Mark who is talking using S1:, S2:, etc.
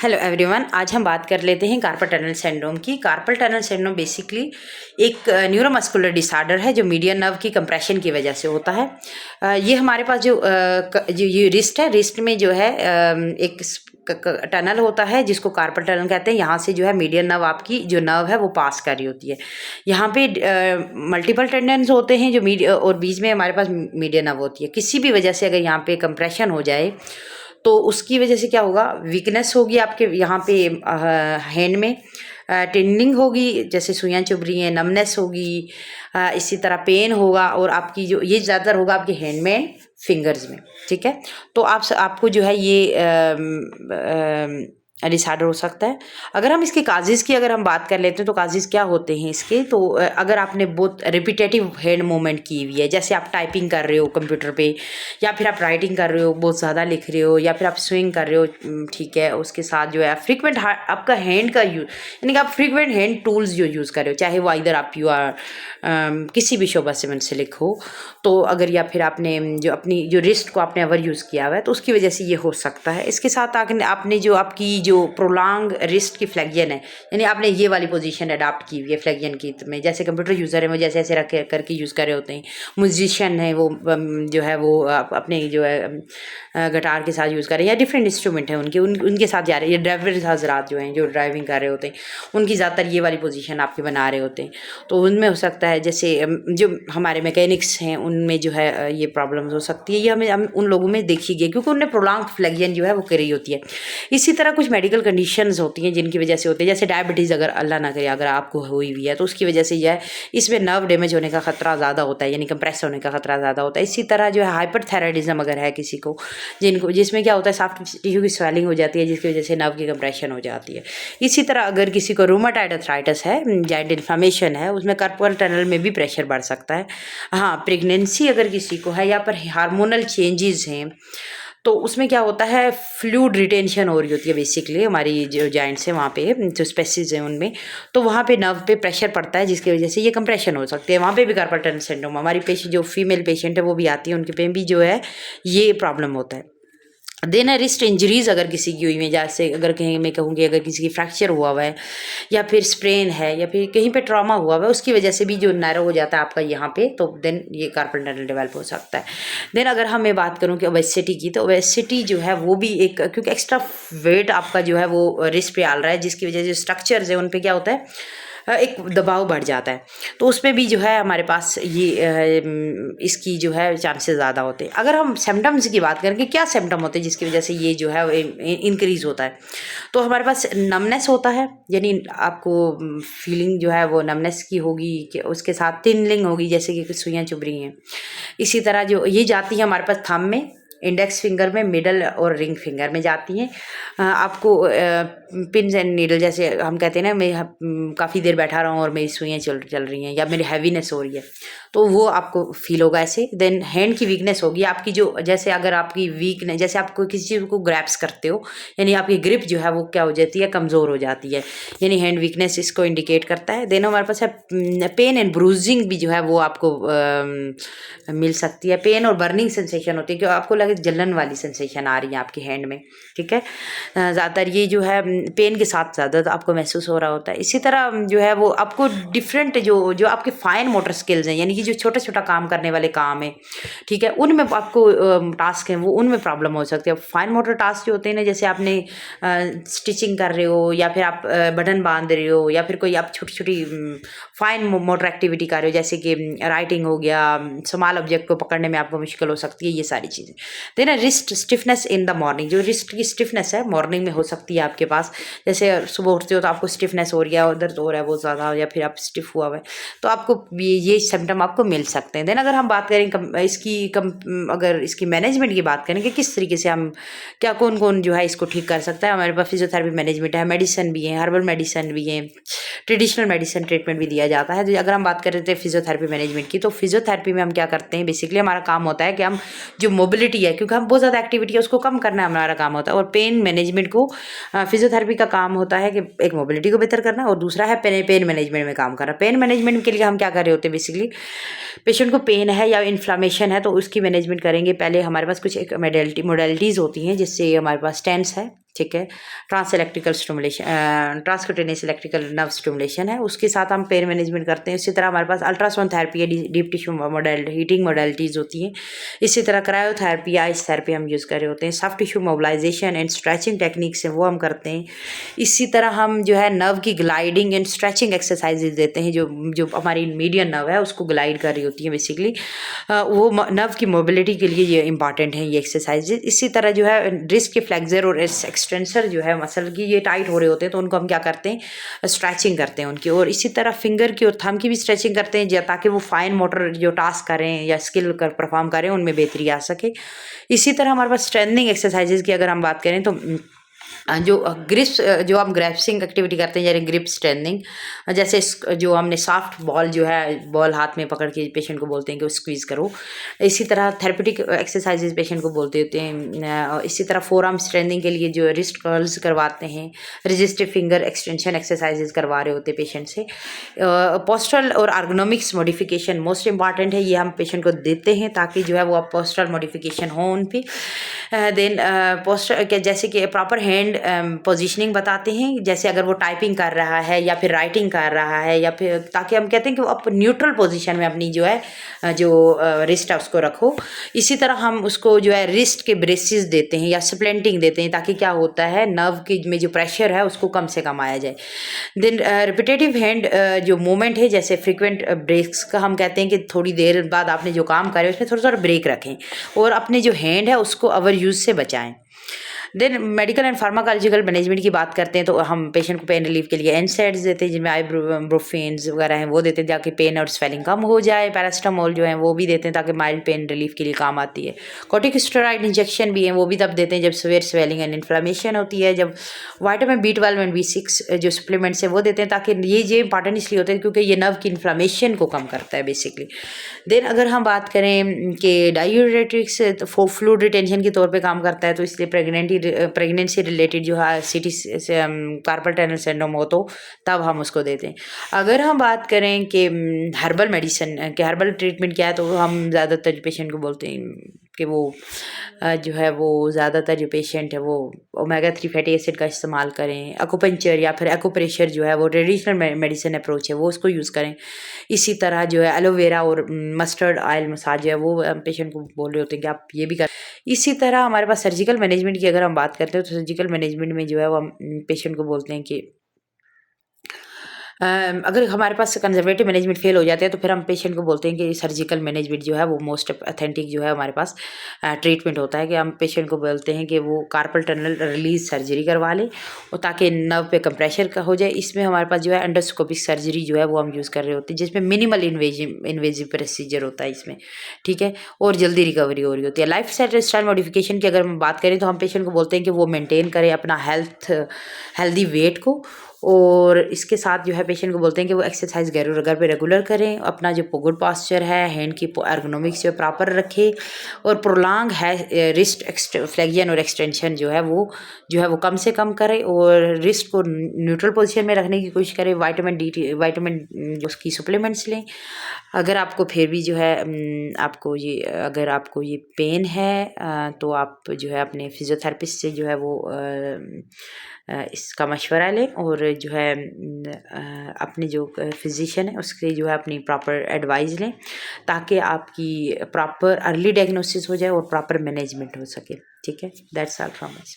S1: Hello everyone, आज हम बात कर लेते हैं कार्पल टनल सिंड्रोम की। कार्पल टनल सिंड्रोम बेसिकली एक न्यूरोमस्कुलर डिसऑर्डर है जो मीडियन नर्व की कंप्रेशन की वजह से होता है। ये हमारे पास जो ये रिस्ट है, रिस्ट में जो है एक टनल होता है जिसको कार्पल टनल कहते हैं। यहाँ से जो है मीडियन नर्व, आपकी जो नर्व है वो पास कर रही होती है। यहाँ पे मल्टीपल टेंडेंस होते हैं जो और बीच में हमारे पास मीडियन नर्व होती है। किसी भी वजह से अगर यहाँ पे कंप्रेशन हो जाए तो उसकी वजह से क्या होगा, वीकनेस होगी आपके यहाँ पे हैंड में, टिंगलिंग होगी जैसे सुइयाँ चुभ रही हैं, नमनेस होगी, इसी तरह पेन होगा और आपकी जो ये ज़्यादातर होगा आपके हैंड में, फिंगर्स में। ठीक है, तो आपको जो है ये डिसऑर्डर हो सकता है। अगर हम इसके काजेज़ की अगर हम बात कर लेते हैं तो काजेज़ क्या होते हैं इसके, तो अगर आपने बहुत रिपीटेटिव हैंड मूवमेंट की हुई है, जैसे आप टाइपिंग कर रहे हो कंप्यूटर पे, या फिर आप राइटिंग कर रहे हो, बहुत ज़्यादा लिख रहे हो, या फिर आप स्विंग कर रहे हो, ठीक है, उसके साथ जो है फ्रीक्वेंट आपका हैंड का यूज, यानी कि आप फ्रीक्वेंट हैंड टूल्स जो यूज़ कर रहे हो, चाहे वो इधर आप किसी भी शोभा से से लिखो, तो अगर या फिर आपने जो अपनी जो रिस्ट को आपने ओवर यूज़ किया हुआ है तो उसकी वजह से ये हो सकता है। इसके साथ आपने जो आपकी जो प्रोलॉन्ग रिस्ट की फ्लेक्जन है, यानी आपने ये वाली पोजीशन अडाप्ट की हुई है फ्लेक्जन की में, जैसे कंप्यूटर यूज़र है वो जैसे ऐसे रख करके यूज़ कर रहे होते हैं, म्यूजिशियन है वो जो है वो अपने जो है गिटार के साथ यूज़ कर रहे हैं, या डिफरेंट इंस्ट्रूमेंट है उनके साथ जा रहे हैं, ड्राइवर हजरात जो हैं जो ड्राइविंग कर रहे होते हैं उनकी ज़्यादातर ये वाली पोजीशन आपके बना रहे होते हैं। तो उनमें हो सकता है, जैसे जो हमारे मैकेनिक्स हैं उनमें जो है ये प्रॉब्लम्स हो सकती है। ये हम उन लोगों में देखी गई क्योंकि उन्हें प्रोलॉन्ग फ्लेक्जन जो है वो करी होती है। इसी तरह कुछ मेडिकल कंडीशंस होती हैं जिनकी वजह से होती है, जैसे डायबिटीज़ अगर अल्लाह ना करे अगर आपको हुई हुई है तो उसकी वजह से यह है, इसमें नर्व डैमेज होने का खतरा ज़्यादा होता है, यानी कंप्रेस होने का खतरा ज़्यादा होता है। इसी तरह जो है हाइपरथायराइडिज्म अगर है किसी को, जिसमें क्या होता है सॉफ्ट टिश्यू की स्वेलिंग हो जाती है जिसकी वजह से नर्व की कंप्रेशन हो जाती है। इसी तरह अगर किसी को रूमेटॉइड अर्थराइटिस है, जॉइंट इन्फ्लेमेशन है, उसमें कार्पल टनल में भी प्रेशर बढ़ सकता है। हाँ, प्रेगनेंसी अगर किसी को है या पर हार्मोनल चेंजेस हैं तो उसमें क्या होता है, फ्लूइड रिटेंशन हो रही होती है बेसिकली हमारी जो जॉइंट्स हैं वहाँ पे, जो स्पेसिस हैं उनमें, तो वहाँ पे नर्व पे प्रेशर पड़ता है जिसकी वजह से ये कंप्रेशन हो सकती है। वहाँ पे भी कार्पल टनल सिंड्रोम, हमारी पेशेंट जो फीमेल पेशेंट है वो भी आती है, उनके पे भी जो है ये प्रॉब्लम होता है। देन है रिस्ट इंजरीज अगर किसी की हुई है, जैसे अगर कहीं मैं कहूँगी अगर किसी की फ्रैक्चर हुआ हुआ है या फिर स्प्रेन है या फिर कहीं पे ट्रॉमा हुआ हुआ है, उसकी वजह से भी जो नैरो हो जाता है आपका यहाँ पे, तो देन ये कार्पल टनल डेवलप हो सकता है। देन अगर हम मैं बात करूँ कि ओबेसिटी की, तो ओबेसिटी जो है वो भी एक, क्योंकि एक्स्ट्रा वेट आपका जो है वो रिस्ट पे आल रहा है जिसकी वजह से स्ट्रक्चर्स है उन पर क्या होता है, एक दबाव बढ़ जाता है, तो उसमें भी जो है हमारे पास ये इसकी जो है चांसेस ज़्यादा होते हैं। अगर हम सिम्टम्स की बात करें कि क्या सिम्टम होते हैं जिसकी वजह से ये जो है इंक्रीज़ होता है, तो हमारे पास नमनेस होता है, यानी आपको फीलिंग जो है वो नमनेस की होगी, कि उसके साथ टिंगलिंग होगी जैसे कि सुइयाँ चुभ रही हैं। इसी तरह जो ये जाती है हमारे पास थंब में, इंडेक्स फिंगर में, मिडल और रिंग फिंगर में जाती हैं। आपको पिन्स एंड नीडल, जैसे हम कहते हैं ना, मैं काफ़ी देर बैठा रहा हूँ और मेरी सुइयाँ चल रही हैं या मेरी हैवीनेस हो रही है, तो वो आपको फील होगा ऐसे। देन हैंड की वीकनेस होगी आपकी, जो जैसे अगर आपकी वीकनेस, जैसे आप कोई किसी चीज़ को ग्रैप्स करते हो, यानी आपकी ग्रिप जो है वो क्या हो जाती है, कमज़ोर हो जाती है, यानी हैंड वीकनेस इसको इंडिकेट करता है। देन हमारे पास है पेन एंड ब्रूजिंग भी जो है वो आपको मिल सकती है। पेन और बर्निंग सेंसेशन होती है कि आपको लगे जलन वाली सेंसेशन आ रही है आपकी हैंड में, ठीक है। ज़्यादातर ये जो है पेन के साथ ज़्यादा तो आपको महसूस हो रहा होता है। इसी तरह जो है वो आपको डिफरेंट जो आपके फाइन मोटर स्किल्स हैं, यानी कि जो छोटा छोटा काम करने वाले काम है, ठीक है, उनमें आपको टास्क हैं वो उनमें प्रॉब्लम हो सकती है। फाइन मोटर टास्क जो होते हैं ना, जैसे आपने स्टिचिंग कर रहे हो या फिर आप बटन बांध रहे हो या फिर कोई आप छोटी छोटी फाइन मोटर एक्टिविटी कर रहे हो, जैसे कि राइटिंग हो गया, स्मॉल ऑब्जेक्ट को पकड़ने में आपको मुश्किल हो सकती है, ये सारी चीज़ें। Then wrist stiffness in the morning, जो रिस्ट की स्टिफनेस है मॉर्निंग में हो सकती है आपके पास, जैसे सुबह उठते हो तो आपको स्टिफनेस हो रही है, दर्द हो रहा है बहुत ज़्यादा, या फिर आप स्टिफ हुआ हुआ है, तो आपको ये सिम्टम आपको मिल सकते हैं। देन अगर हम बात करें अगर इसकी मैनेजमेंट की बात करें कि किस तरीके से हम क्या कौन कौन जो है इसको ठीक कर सकता है, हमारे पास फिजियोथेरेपी मैनेजमेंट है, मेडिसिन भी है, हर्बल मेडिसिन भी है, ट्रेडिशनल मेडिसिन ट्रीटमेंट भी दिया जाता है। तो अगर हम बात कर रहे थे फिजियोथेरेपी मैनेजमेंट की, तो फिजियोथेरेपी में हम क्या करते हैं, बेसिकली हमारा काम होता है कि हम जो मोबिलिटी है, क्योंकि हम बहुत ज़्यादा एक्टिविटी है उसको कम करना हमारा काम होता है, और पेन मैनेजमेंट को फिजियोथेरेपी का काम होता है कि एक मोबिलिटी को बेहतर करना, और दूसरा है पेन मैनेजमेंट में काम करना। पेन मैनेजमेंट के लिए हम क्या कर रहे होते हैं, बेसिकली पेशेंट को पेन है या इन्फ्लामेशन है तो उसकी मैनेजमेंट करेंगे। पहले हमारे पास कुछ एक मोडेलिटीज़ होती हैं, जिससे हमारे पास स्टेंट्स है, ठीक है। Trans electrical stimulation, transcutaneous electrical nerve stimulation है, उसके साथ हम पेन मैनेजमेंट करते हैं। इसी तरह हमारे पास अल्ट्रासाउंड थेरेपी है, deep tissue model heating modalities होती हैं। इसी तरह क्रायोथेरेपी, आइस थेरेपी हम यूज़ कर रहे होते हैं। Soft tissue mobilization and stretching techniques है वो हम करते हैं। इसी तरह हम जो है नर्व की ग्लाइडिंग एंड स्ट्रेचिंग एक्सरसाइजेज देते हैं, जो जो हमारी मीडियन नर्व है उसको ग्लाइड कर रही होती है बेसिकली। वो नर्व की मोबिलिटी के लिए ये इंपॉर्टेंट है ये एक्सरसाइजेज। इसी तरह जो है रिस्ट के फ्लेक्सर और एक्सटेंसर जो है मसल की, ये टाइट हो रहे होते हैं तो उनको हम क्या करते हैं, स्ट्रेचिंग करते हैं उनकी। और इसी तरह फिंगर की और थंब की भी स्ट्रेचिंग करते हैं ताकि वो फाइन मोटर जो टास्क करें या स्किल कर परफॉर्म करें उनमें बेहतरी आ सके। इसी तरह हमारे पास स्ट्रेंथनिंग एक्सरसाइजेज की अगर हम बात करें तो जो ग्रिप्स, जो हम ग्रैप्सिंग एक्टिविटी करते हैं यानी ग्रिप स्ट्रेंथनिंग, जैसे जो हमने सॉफ्ट बॉल जो है बॉल हाथ में पकड़ के पेशेंट को बोलते हैं कि वो स्क्वीज़ करो। इसी तरह थेरेपेटिक एक्सरसाइजेज पेशेंट को बोलते होते हैं। इसी तरह फोर आर्म स्ट्रेंथनिंग के लिए जो रिस्ट कर्ल्स करवाते हैं, रजिस्टिव फिंगर एक्सटेंशन एक्सरसाइजेज करवा रहे होते हैं पेशेंट से। पोस्टरल और आर्गोनॉमिक्स मॉडिफिकेशन मोस्ट इंपॉर्टेंट है, ये हम पेशेंट को देते हैं ताकि जो है वो पोस्टरल मॉडिफिकेशन हो उन पर। देन पोस्टर के जैसे कि प्रॉपर हैंड पोजीशनिंग बताते हैं, जैसे अगर वो टाइपिंग कर रहा है या फिर राइटिंग कर रहा है या फिर, ताकि हम कहते हैं कि वो आप न्यूट्रल पोजीशन में अपनी जो है जो रिस्ट है उसको रखो। इसी तरह हम उसको जो है रिस्ट के ब्रेसेस देते हैं या स्प्लेंटिंग देते हैं ताकि क्या होता है नर्व की में जो प्रेशर है उसको कम से कम आया जाए। देन रिपीटेटिव हैंड जो मूवमेंट है, जैसे फ्रिक्वेंट ब्रेक्स का हम कहते हैं कि थोड़ी देर बाद आपने जो काम करे उसमें थोड़ा थोड़ा ब्रेक रखें और अपने जो हैंड है उसको ओवर यूज से बचाएं। Then medical and pharmacological management की बात करते हैं तो हम पेशेंट को पेन रिलीफ के लिए एनसेड्स देते हैं, जिनमें आइब्रोफेन्स वगैरह हैं वो देते हैं ताकि पेन और स्वेलिंग कम हो जाए। पैरास्टामोल जो है वो भी देते हैं ताकि माइल्ड पेन रिलीफ के लिए काम आती है। कॉर्टिकोस्टेरॉइड इंजेक्शन भी है, वो भी तब देते हैं जब सीवियर स्वेलिंग एंड इन्फ्लेमेशन होती है। जब विटामिन B12 एंड B6 जो सप्लीमेंट्स है वो देते हैं ताकि ये इंपॉर्टेंट इसलिए होते हैं क्योंकि ये नर्व की इन्फ्लेमेशन को कम करता है बेसिकली। देन अगर हम बात करें कि डायूरेटिक्स तो फ्लूइड रिटेंशन के तौर पे काम करता है, तो इसलिए प्रेगनेंसी रिलेटेड जो है सिटी कार्पल टनल सिंड्रोम हो तो तब हम उसको देते हैं। अगर हम बात करें कि हर्बल मेडिसिन के हर्बल ट्रीटमेंट क्या है, तो हम ज़्यादातर पेशेंट को बोलते हैं कि वो जो है वो ज़्यादातर जो पेशेंट है वो ओमेगा 3 फैटी एसिड का इस्तेमाल करें। एक्यूपंक्चर या फिर एक्यूप्रेशर जो है वो ट्रेडिशनल मेडिसिन अप्रोच है वो उसको यूज़ करें। इसी तरह जो है एलोवेरा और मस्टर्ड ऑयल मसाज जो है वो पेशेंट को बोल रहे होते हैं कि आप ये भी कर। इसी तरह हमारे पास सर्जिकल मैनेजमेंट की अगर हम बात करते हैं तो सर्जिकल मैनेजमेंट में जो है वो हम पेशेंट को बोलते हैं कि अगर हमारे पास कंजर्वेटिव मैनेजमेंट फेल हो जाते हैं तो फिर हम पेशेंट को बोलते हैं कि सर्जिकल मैनेजमेंट जो है वो मोस्ट ऑथेंटिक जो है हमारे पास ट्रीटमेंट होता है कि हम पेशेंट को बोलते हैं कि वो कार्पल टनल रिलीज सर्जरी करवा ले और ताकि नर्व पे कंप्रेशर का हो जाए। इसमें हमारे पास जो है एंडोस्कोपिक सर्जरी जो है वो हम यूज़ कर रहे होते हैं, जिसमें मिनिमल इन्वेजिव प्रोसीजर होता है इसमें, ठीक है, और जल्दी रिकवरी हो रही होती है। लाइफ स्टाइल मॉडिफिकेशन की अगर हम बात करें तो हम पेशेंट को बोलते हैं कि वो मेनटेन करें अपना हेल्दी वेट को, और इसके साथ जो है पेशेंट को बोलते हैं कि वो एक्सरसाइज घर पे रेगुलर करें, अपना जो गुड पास्चर है, हैंड की एर्गोनॉमिक्स जो प्रॉपर रखें, और प्रोलॉन्ग है रिस्ट फ्लेक्शन और एक्सटेंशन जो है वो कम से कम करें, और रिस्ट को न्यूट्रल पोजीशन में रखने की कोशिश करें। विटामिन उसकी सप्लीमेंट्स लें। अगर आपको फिर भी जो है अगर आपको ये पेन है तो आप जो है अपने फिजियोथेरेपिस्ट से जो है वो इसका मशवरा लें, और जो है अपने जो फिजिशियन है उसके जो है अपनी प्रॉपर एडवाइस लें ताकि आपकी प्रॉपर अर्ली डायग्नोसिस हो जाए और प्रॉपर मैनेजमेंट हो सके। ठीक है, दैट्स ऑल फ्रॉम अस।